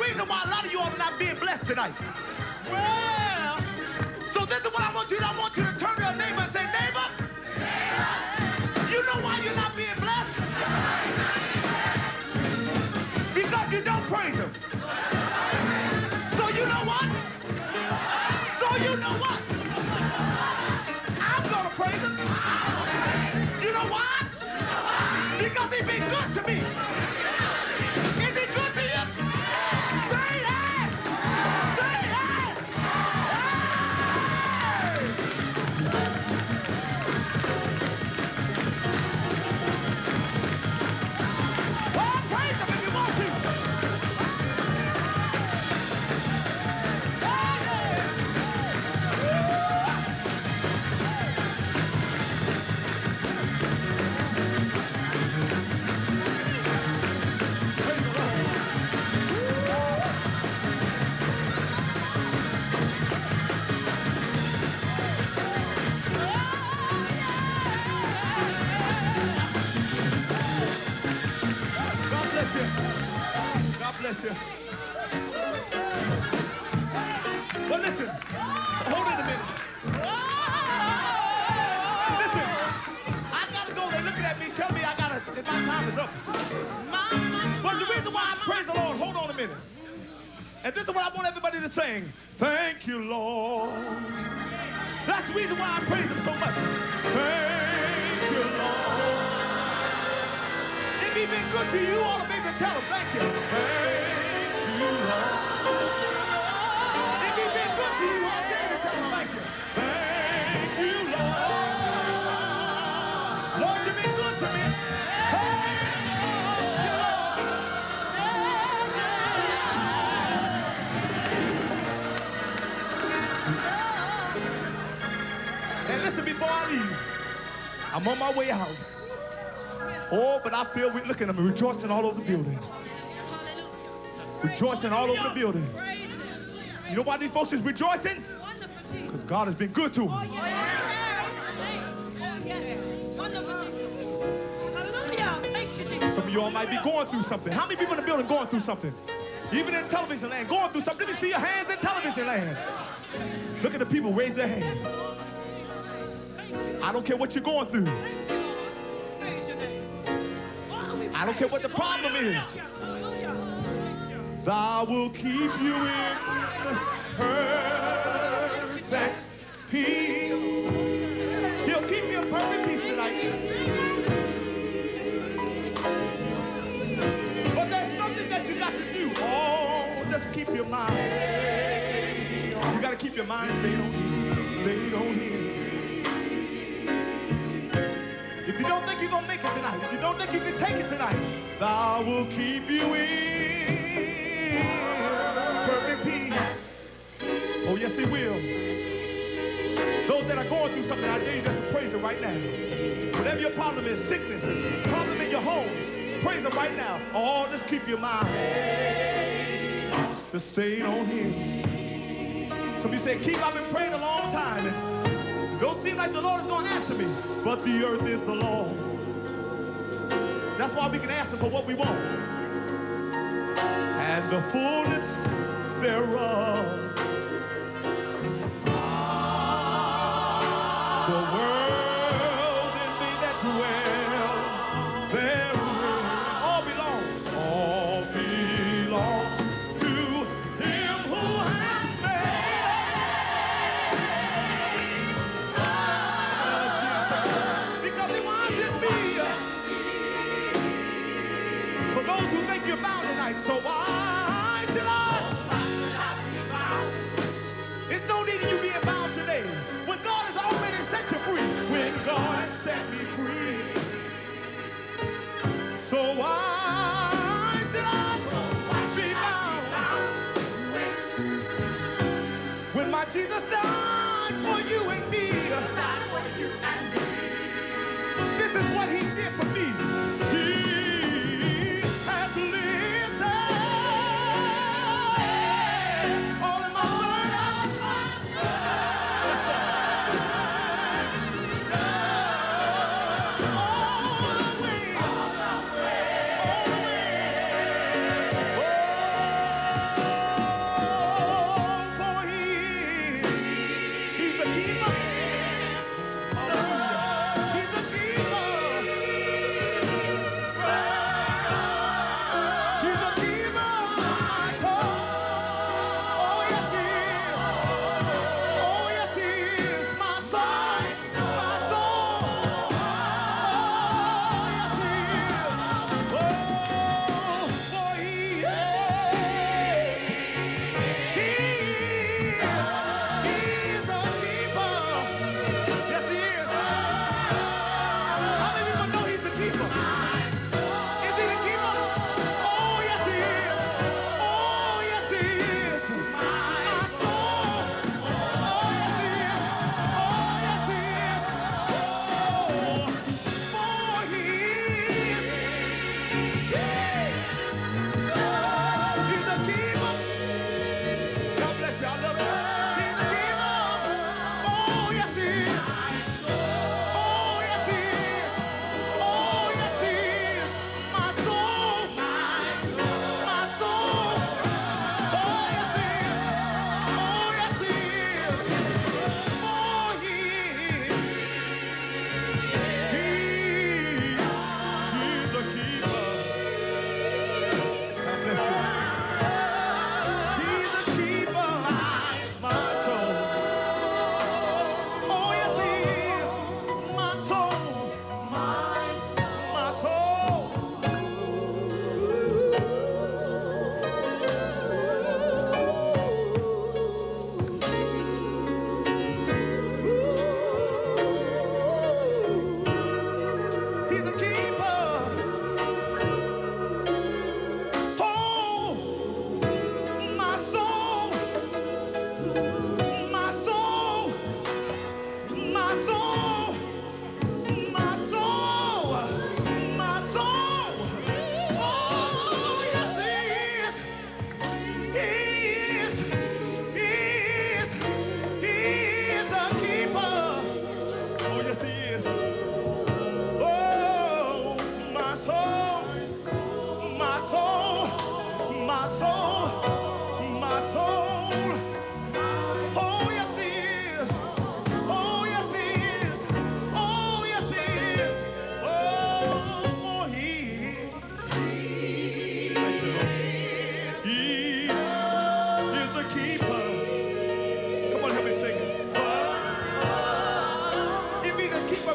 reason why a lot of you all are not being blessed tonight. Well, So this is what I want you to do. I want you to turn to your neighbor and say, neighbor, you know why you're not being blessed? Because you don't praise him. So you know what? So you know what? I'm going to praise him. You know why? Because he's been good to me. Is he good to you? Say yes! Say yes! Hey! Oh, praise him if you want to. God bless you. God bless you. But listen, hold it a minute. Listen, I gotta go. They're looking at me, tell me that my time is up. But the reason why I praise the Lord, hold on a minute. And this is what I want everybody to sing. Thank you, Lord. That's the reason why I praise him so much. Thank you, Lord. If he's been good to you, you ought to be able to tell him, thank you. Thank you, Lord. If he's been good to you, you ought to be able to tell him, thank you. Thank you, Lord. Lord, you've been good to me. Thank you, Lord. And listen, before I leave, I'm on my way out. Oh, but I feel we're looking at me rejoicing all over the building. Rejoicing all over the building. You know why these folks is rejoicing? Because God has been good to them. Some of you all might be going through something. How many people in the building going through something? Even in television land, going through something. Let me see your hands in television land. Look at the people, raise their hands. I don't care what you're going through. I don't care what the problem is. Thou will keep you in perfect peace. He'll keep you in perfect peace tonight. But there's something that you got to do. Oh, just keep your mind. You got to keep your mind stayed on him. Stayed on him. If you don't think you're going to make it tonight, if you don't think you can take it tonight, thou will keep you in perfect peace. Oh, yes, he will. Those that are going through something, I dare you just to praise him right now. Whatever your problem is, sicknesses, problem in your homes, praise him right now. Oh, just keep your mind to stay on him. Some of you say, Keith, I've been praying a long time, and don't seem like the Lord is going to answer me. But the earth is the Lord. That's why we can ask him for what we want. And the fullness thereof. The world and they that dwell therein. All belongs to him who has made. Because he wants this me. For those who think you're bound tonight, so why should I? It's no need of you being bound today. When God has already set you free. When God has set me free. So why should I be bound? When my Jesus died for you and me. This is what he did for me. He has lifted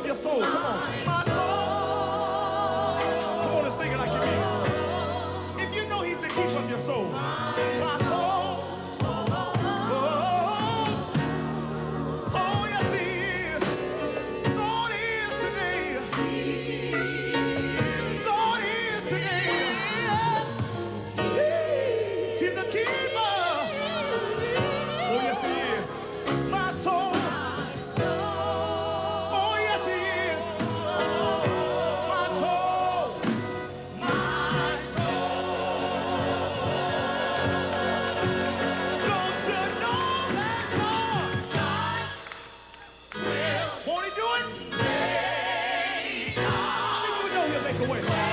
of your soul. Come on. My soul. Come on and sing it like you mean it. If you know he's the keeper of your soul. My soul. Oh, yes, he is. God is today. God is today. He's the keeper. Oh, yes, he is. My soul. Oh, yes, he is. My soul. My soul. Don't you know that God won't he do it? How many of you know he'll make a way?